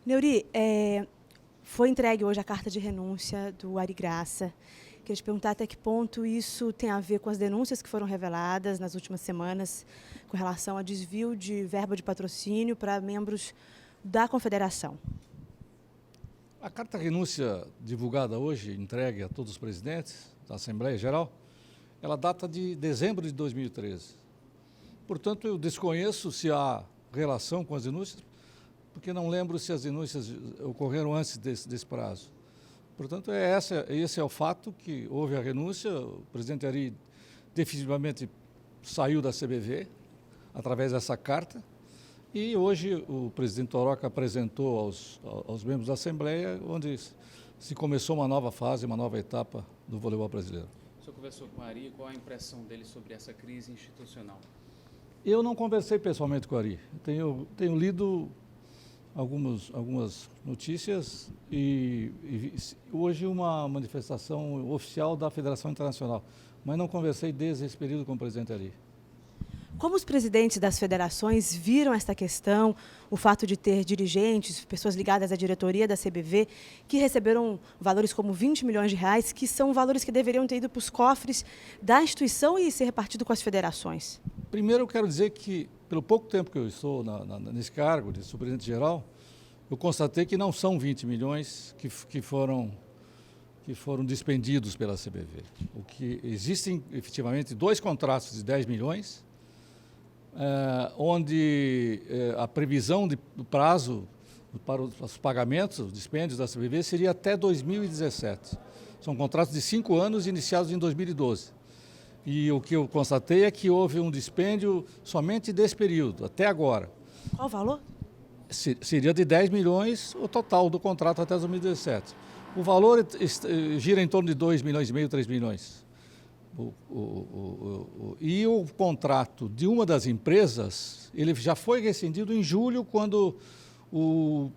Neuri, foi entregue hoje a carta de renúncia do Ari Graça. Queria te perguntar até que ponto isso tem a ver com as denúncias que foram reveladas nas últimas semanas com relação a desvio de verba de patrocínio para membros da Confederação. A carta de renúncia divulgada hoje, entregue a todos os presidentes da Assembleia Geral, ela data de dezembro de 2013. Portanto, eu desconheço se há relação com as denúncias, porque não lembro se as denúncias ocorreram antes desse prazo. Portanto, esse é o fato, que houve a renúncia, o presidente Ari definitivamente saiu da CBV através dessa carta, e hoje o presidente Torocca apresentou aos membros da Assembleia, onde se começou uma nova fase, uma nova etapa do voleibol brasileiro. O senhor conversou com o Ari, qual a impressão dele sobre essa crise institucional? Eu não conversei pessoalmente com o Ari, tenho lido algumas notícias e hoje uma manifestação oficial da Federação Internacional, mas não conversei desde esse período com o presidente Ari. Como os presidentes das federações viram esta questão, o fato de ter dirigentes, pessoas ligadas à diretoria da CBV, que receberam valores como 20 milhões de reais, que são valores que deveriam ter ido para os cofres da instituição e ser repartido com as federações? Primeiro, eu quero dizer que, pelo pouco tempo que eu estou nesse cargo de superintendente-geral, eu constatei que não são 20 milhões que foram dispendidos pela CBV. O que existem, efetivamente, 2 contratos de 10 milhões, onde a previsão do prazo para os pagamentos, os dispêndios da CBV, seria até 2017. São contratos de 5 anos iniciados em 2012. E o que eu constatei é que houve um dispêndio somente desse período, até agora. Qual o valor? Seria de 10 milhões o total do contrato até 2017. O valor gira em torno de 2 milhões e meio, 3 milhões. E o contrato de uma das empresas, ele já foi rescindido em julho, quando o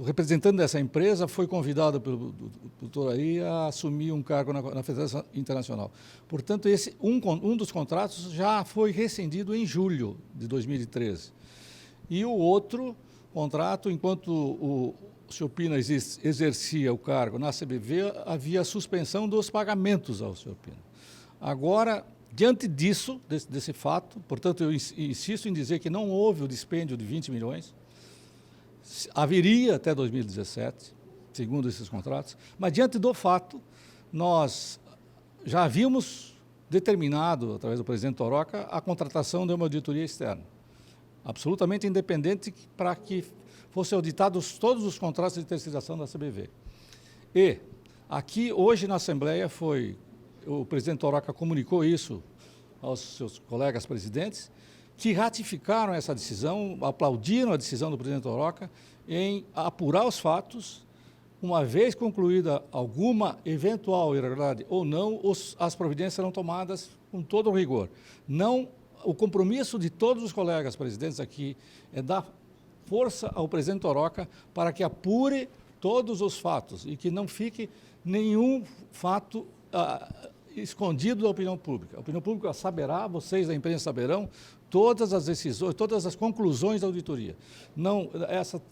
representante dessa empresa foi convidado pelo doutor Ari a assumir um cargo na Federação Internacional. Portanto, um dos contratos já foi rescindido em julho de 2013. E o outro contrato, enquanto o senhor Pina exercia o cargo na CBV, havia suspensão dos pagamentos ao senhor Pina. Agora, diante desse fato, portanto, eu insisto em dizer que não houve o dispêndio de 20 milhões, haveria até 2017, segundo esses contratos, mas diante do fato, nós já havíamos determinado, através do presidente Torocca, a contratação de uma auditoria externa, absolutamente independente, para que fossem auditados todos os contratos de terceirização da CBV. E aqui, hoje na Assembleia, o presidente Torocca comunicou isso aos seus colegas presidentes, que ratificaram essa decisão, aplaudiram a decisão do presidente Torocca em apurar os fatos. Uma vez concluída alguma eventual irregularidade ou não, as providências serão tomadas com todo o rigor. O compromisso de todos os colegas presidentes aqui é dar força ao presidente Torocca para que apure todos os fatos e que não fique nenhum fato escondido da opinião pública. A opinião pública saberá, vocês da imprensa saberão, todas as decisões, todas as conclusões da auditoria.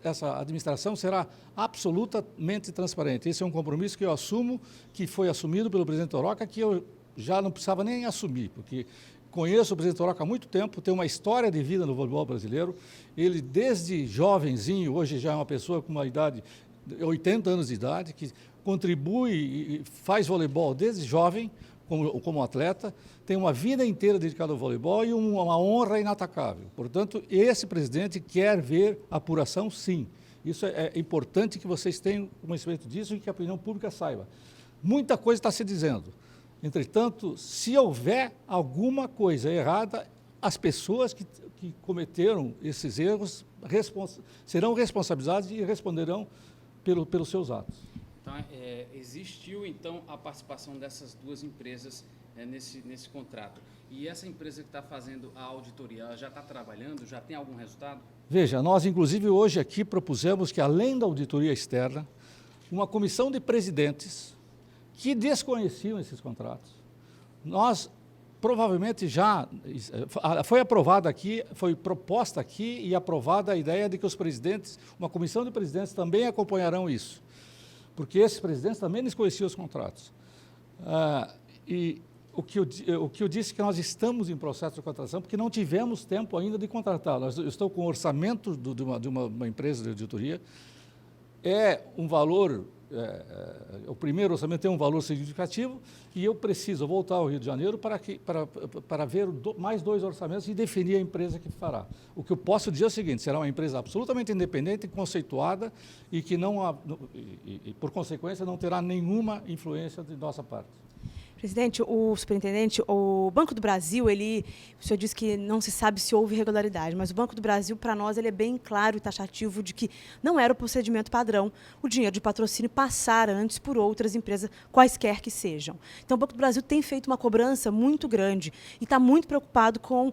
Essa administração será absolutamente transparente. Esse é um compromisso que eu assumo, que foi assumido pelo presidente Torocca, que eu já não precisava nem assumir, porque conheço o presidente Torocca há muito tempo, tem uma história de vida no voleibol brasileiro. Ele, desde jovenzinho, hoje já é uma pessoa com uma idade, 80 anos de idade, que contribui e faz voleibol desde jovem, como atleta, tem uma vida inteira dedicada ao voleibol e uma honra inatacável. Portanto, esse presidente quer ver apuração, sim. Isso é importante que vocês tenham conhecimento disso e que a opinião pública saiba. Muita coisa está se dizendo. Entretanto, se houver alguma coisa errada, as pessoas que cometeram esses erros serão responsabilizadas e responderão pelos seus atos. Então, existiu, então, a participação dessas 2 empresas nesse contrato. E essa empresa que está fazendo a auditoria, ela já está trabalhando? Já tem algum resultado? Veja, nós, inclusive, hoje aqui propusemos que, além da auditoria externa, uma comissão de presidentes que desconheciam esses contratos, nós provavelmente já foi aprovada aqui, foi proposta aqui e aprovada a ideia de que os presidentes, uma comissão de presidentes também acompanharão isso, porque esses presidentes também desconheciam os contratos. E o que eu disse é que nós estamos em processo de contratação, porque não tivemos tempo ainda de contratar. Eu estou com o orçamento de uma empresa de auditoria, é um valor... o primeiro orçamento tem um valor significativo e eu preciso voltar ao Rio de Janeiro para ver mais 2 orçamentos e definir a empresa que fará. O que eu posso dizer é o seguinte: será uma empresa absolutamente independente, conceituada e que, por consequência, não terá nenhuma influência de nossa parte. Presidente, o superintendente, o Banco do Brasil, o senhor disse que não se sabe se houve irregularidade, mas o Banco do Brasil, para nós, ele é bem claro e taxativo de que não era o procedimento padrão o dinheiro de patrocínio passar antes por outras empresas, quaisquer que sejam. Então, o Banco do Brasil tem feito uma cobrança muito grande e está muito preocupado com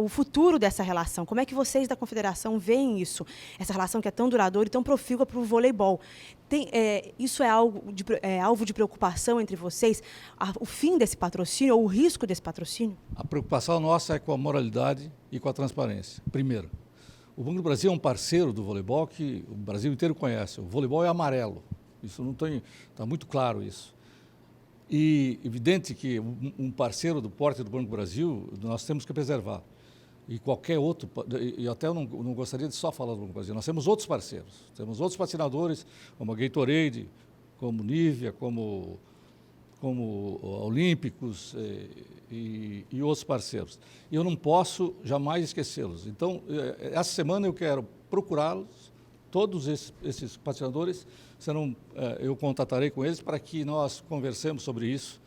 o futuro dessa relação. Como é que vocês da Confederação veem isso? Essa relação que é tão duradoura e tão profícua para o voleibol. Isso é alvo de preocupação entre vocês? O fim desse patrocínio ou o risco desse patrocínio? A preocupação nossa é com a moralidade e com a transparência. Primeiro, o Banco do Brasil é um parceiro do voleibol que o Brasil inteiro conhece. O voleibol é amarelo. Isso não tem, está muito claro isso. E evidente que um parceiro do porte do Banco do Brasil nós temos que preservar. E qualquer outro, e até eu não gostaria de só falar do Banco do Brasil, nós temos outros parceiros, temos outros patrocinadores, como a Gatorade, como Nivea, como Olímpicos e outros parceiros. E eu não posso jamais esquecê-los. Então, essa semana eu quero procurá-los, todos esses patrocinadores, eu contatarei com eles para que nós conversemos sobre isso.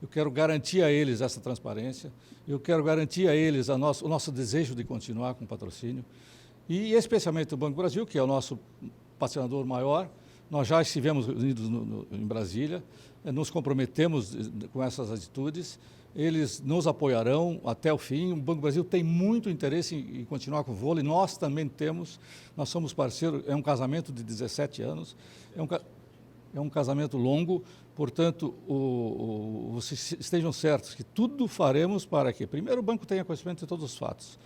Eu quero garantir a eles essa transparência, eu quero garantir a eles o nosso desejo de continuar com o patrocínio, e especialmente o Banco do Brasil, que é o nosso patrocinador maior. Nós já estivemos reunidos em Brasília, nos comprometemos com essas atitudes, eles nos apoiarão até o fim. O Banco do Brasil tem muito interesse em continuar com o vôlei, nós também temos, nós somos parceiros, é um casamento de 17 anos, é um casamento longo, portanto, vocês estejam certos que tudo faremos para que, primeiro, o banco tenha conhecimento de todos os fatos.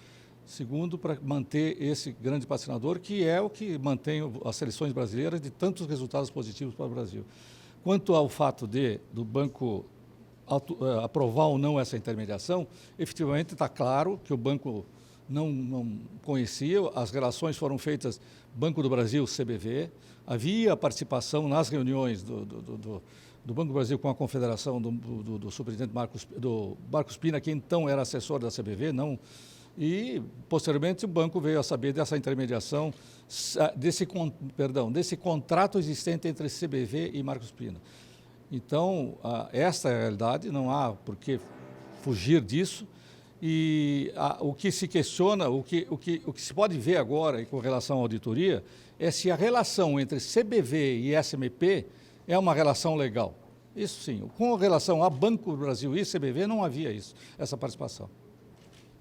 Segundo, para manter esse grande patrocinador, que é o que mantém as seleções brasileiras de tantos resultados positivos para o Brasil. Quanto ao fato do banco aprovar ou não essa intermediação, efetivamente está claro que o banco não conhecia, as relações foram feitas Banco do Brasil, CBV, havia participação nas reuniões do Banco do Brasil com a Confederação do superintendente Marcos Pina, que então era assessor da CBV, e posteriormente o banco veio a saber dessa intermediação, desse contrato existente entre CBV e Marcos Pina. Então, esta é a realidade, não há por que fugir disso. E o que se questiona, o que se pode ver agora com relação à auditoria, é se a relação entre CBV e SMP é uma relação legal. Isso sim. Com relação a Banco do Brasil e CBV, não havia essa participação.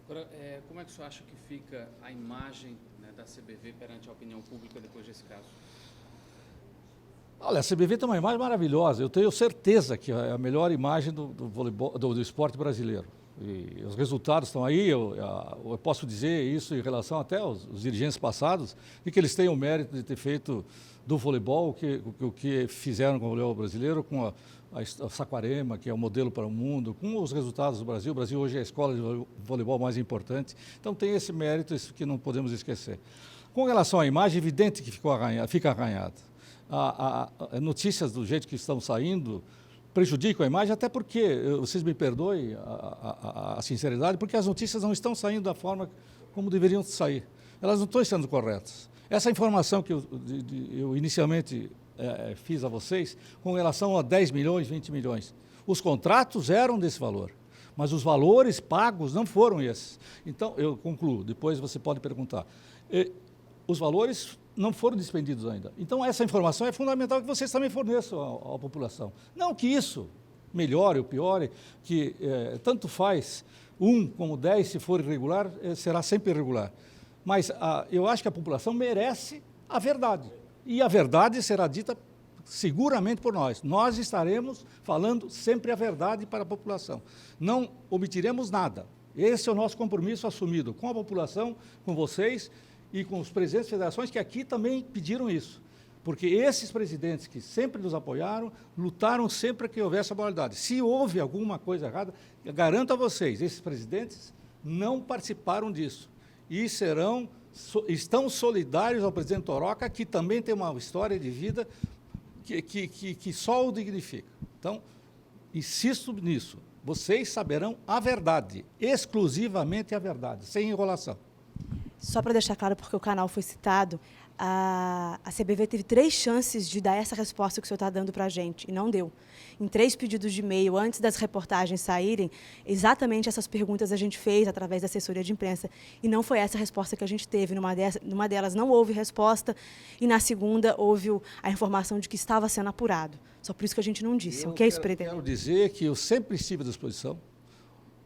Agora, como é que o senhor acha que fica a imagem, né, da CBV perante a opinião pública depois desse caso? Olha, a CBV tem uma imagem maravilhosa. Eu tenho certeza que é a melhor imagem do esporte brasileiro. E os resultados estão aí, eu posso dizer isso em relação até aos dirigentes passados, e que eles têm o mérito de ter feito do voleibol o que fizeram com o voleibol brasileiro, com a Saquarema, que é o modelo para o mundo, com os resultados do Brasil. O Brasil hoje é a escola de voleibol mais importante, então tem esse mérito, isso que não podemos esquecer. Com relação à imagem, é evidente que fica arranhada. Notícias do jeito que estão saindo prejudicam a imagem, até porque, vocês me perdoem a sinceridade, porque as notícias não estão saindo da forma como deveriam sair. Elas não estão sendo corretas. Essa informação que eu inicialmente fiz a vocês, com relação a 10 milhões, 20 milhões, os contratos eram desse valor, mas os valores pagos não foram esses. Então, eu concluo, depois você pode perguntar. Os valores não foram despendidos ainda. Então, essa informação é fundamental que vocês também forneçam à população. Não que isso melhore ou piore, que tanto faz 1 como 10, se for irregular, será sempre irregular. Mas eu acho que a população merece a verdade. E a verdade será dita seguramente por nós. Nós estaremos falando sempre a verdade para a população. Não omitiremos nada. Esse é o nosso compromisso assumido com a população, com vocês e com os presidentes de federações que aqui também pediram isso. Porque esses presidentes que sempre nos apoiaram, lutaram sempre para que houvesse a moralidade. Se houve alguma coisa errada, eu garanto a vocês, esses presidentes não participaram disso. E estão solidários ao presidente Toroca, que também tem uma história de vida que só o dignifica. Então, insisto nisso. Vocês saberão a verdade, exclusivamente a verdade, sem enrolação. Só para deixar claro, porque o canal foi citado, a CBV teve 3 chances de dar essa resposta que o senhor está dando para a gente, e não deu. Em 3 pedidos de e-mail, antes das reportagens saírem, exatamente essas perguntas a gente fez através da assessoria de imprensa, e não foi essa a resposta que a gente teve. Numa delas não houve resposta, e na segunda houve a informação de que estava sendo apurado. Só por isso que a gente não disse, ok, superintendente? Quero dizer que eu sempre estive à disposição.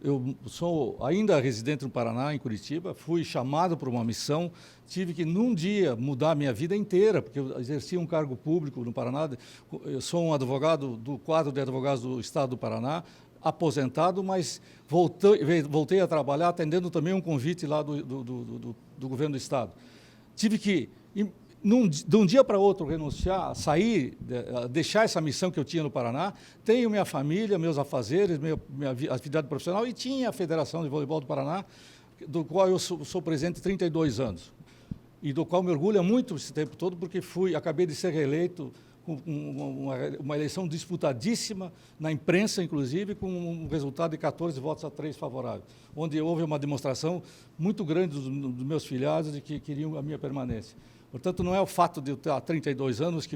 Eu sou ainda residente no Paraná, em Curitiba, fui chamado por uma missão, tive que, num dia, mudar a minha vida inteira, porque eu exerci um cargo público no Paraná, eu sou um advogado do quadro de advogados do Estado do Paraná, aposentado, mas voltei a trabalhar atendendo também um convite lá do governo do Estado. Tive que, de um dia para outro, renunciar, sair, deixar essa missão que eu tinha no Paraná. Tenho minha família, meus afazeres, minha atividade profissional, e tinha a Federação de Voleibol do Paraná, do qual eu sou presidente há 32 anos, e do qual me orgulho muito esse tempo todo, porque acabei de ser reeleito com uma eleição disputadíssima, na imprensa, inclusive, com um resultado de 14 votos a 3 favoráveis, onde houve uma demonstração muito grande dos meus filiados de que queriam a minha permanência. Portanto, não é o fato de eu ter 32 anos,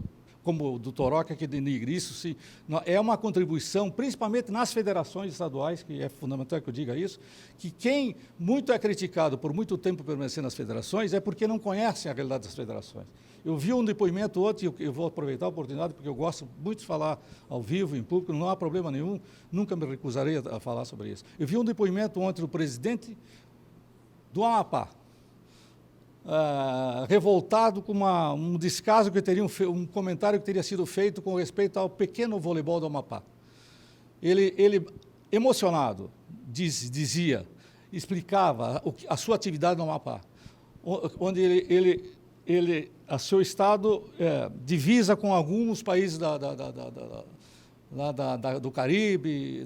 como o do Toroca, que denigre isso, é uma contribuição, principalmente nas federações estaduais, que é fundamental que eu diga isso, que quem muito é criticado por muito tempo permanecer nas federações é porque não conhecem a realidade das federações. Eu vi um depoimento ontem, eu vou aproveitar a oportunidade, porque eu gosto muito de falar ao vivo, em público, não há problema nenhum, nunca me recusarei a falar sobre isso. Eu vi um depoimento ontem do presidente do Amapá, revoltado com um descaso que teria um comentário que teria sido feito com respeito ao pequeno voleibol do Amapá. Ele emocionado, explicava a sua atividade no Amapá, onde a seu estado divisa com alguns países do Caribe,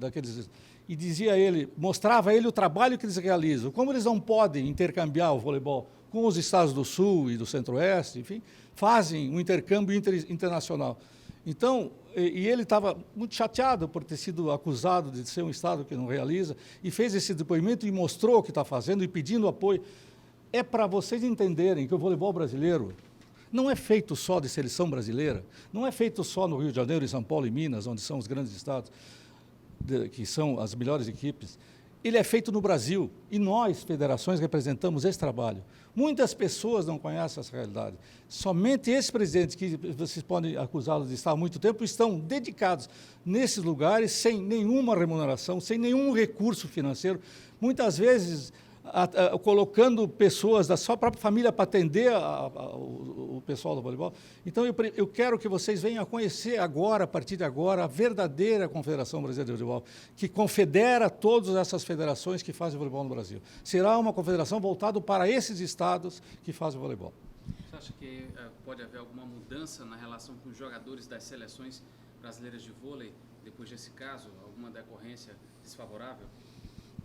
e dizia ele, mostrava ele o trabalho que eles realizam, como eles não podem intercambiar o voleibol com os estados do Sul e do Centro-Oeste, enfim, fazem um intercâmbio internacional. Então, e ele estava muito chateado por ter sido acusado de ser um estado que não realiza, e fez esse depoimento e mostrou o que está fazendo e pedindo apoio. É para vocês entenderem que o voleibol brasileiro não é feito só de seleção brasileira, não é feito só no Rio de Janeiro, em São Paulo e Minas, onde são os grandes estados, que são as melhores equipes. Ele é feito no Brasil, e nós, federações, representamos esse trabalho. Muitas pessoas não conhecem essa realidade. Somente esses presidentes, que vocês podem acusá-los de estar há muito tempo, estão dedicados nesses lugares, sem nenhuma remuneração, sem nenhum recurso financeiro, muitas vezes colocando pessoas da sua própria família para atender o pessoal do voleibol. Então, eu quero que vocês venham a conhecer agora, a partir de agora, a verdadeira Confederação Brasileira de Voleibol, que confedera todas essas federações que fazem voleibol no Brasil. Será uma confederação voltada para esses estados que fazem voleibol. Você acha que pode haver alguma mudança na relação com os jogadores das seleções brasileiras de vôlei, depois desse caso, alguma decorrência desfavorável?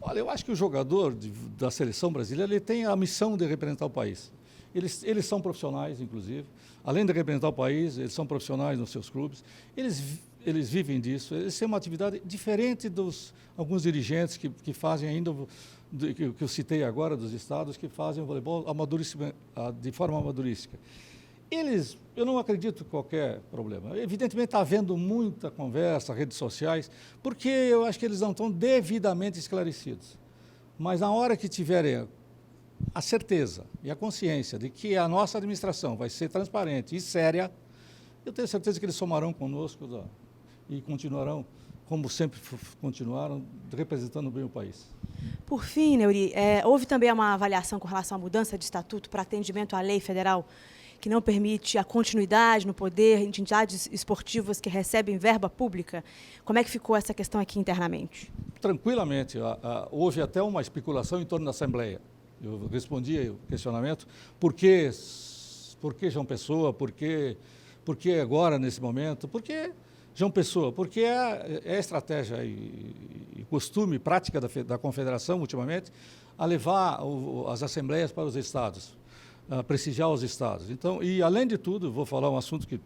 Olha, eu acho que o jogador da seleção brasileira ele tem a missão de representar o país. Eles são profissionais, inclusive. Além de representar o país, eles são profissionais nos seus clubes. Eles vivem disso. Eles têm uma atividade diferente dos alguns dirigentes que fazem ainda, que eu citei agora, dos estados, que fazem o voleibol de forma amadorística. Eu não acredito em qualquer problema. Evidentemente, está havendo muita conversa, redes sociais, porque eu acho que eles não estão devidamente esclarecidos. Mas na hora que tiverem a certeza e a consciência de que a nossa administração vai ser transparente e séria, eu tenho certeza que eles somarão conosco e continuarão como sempre continuaram, representando bem o país. Por fim, Neuri, houve também uma avaliação com relação à mudança de estatuto para atendimento à lei federal que não permite a continuidade no poder de entidades esportivas que recebem verba pública. Como é que ficou essa questão aqui internamente? Tranquilamente. Houve até uma especulação em torno da Assembleia. Eu respondi o questionamento, por que João Pessoa, por que agora, nesse momento, por que João Pessoa? Porque é estratégia e costume, prática da Confederação, ultimamente, a levar as assembleias para os estados, a prestigiar os estados. Então, e além de tudo, vou falar um assunto que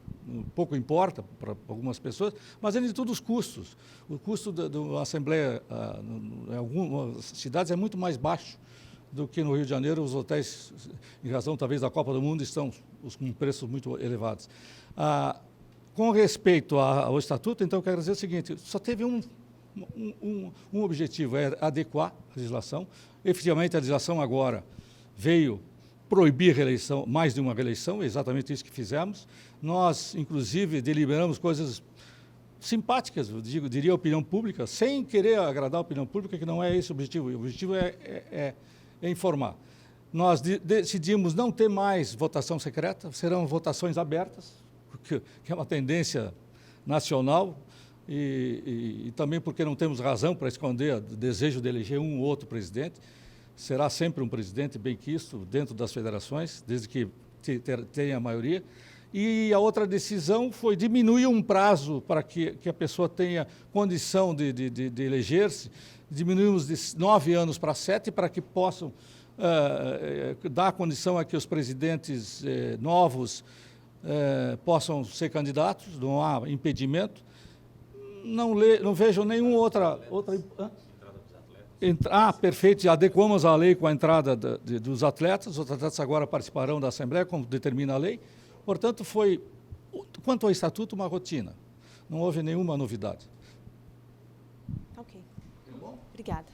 pouco importa para algumas pessoas, mas além de tudo os custos. O custo da assembleia em algumas cidades é muito mais baixo do que no Rio de Janeiro. Os hotéis, em razão talvez da Copa do Mundo, estão com preços muito elevados. Com respeito ao estatuto, então, eu quero dizer o seguinte: só teve um objetivo, é adequar a legislação. Efetivamente, a legislação agora veio proibir reeleição, mais de uma reeleição, é exatamente isso que fizemos. Nós, inclusive, deliberamos coisas simpáticas, eu diria, a opinião pública, sem querer agradar a opinião pública, que não é esse o objetivo. O objetivo é informar. Nós decidimos não ter mais votação secreta, serão votações abertas, que é uma tendência nacional, e também porque não temos razão para esconder o desejo de eleger um ou outro presidente. Será sempre um presidente benquisto dentro das federações, desde que tenha a maioria. E a outra decisão foi diminuir um prazo para que a pessoa tenha condição de eleger-se. Diminuímos de 9 anos para 7, para que possam dar condição a que os presidentes novos possam ser candidatos, não há impedimento. Não vejo nenhuma outra. Perfeito, adequamos a lei com a entrada dos atletas. Os atletas agora participarão da Assembleia, como determina a lei. Portanto, foi, quanto ao estatuto, uma rotina. Não houve nenhuma novidade. Ok. Obrigada.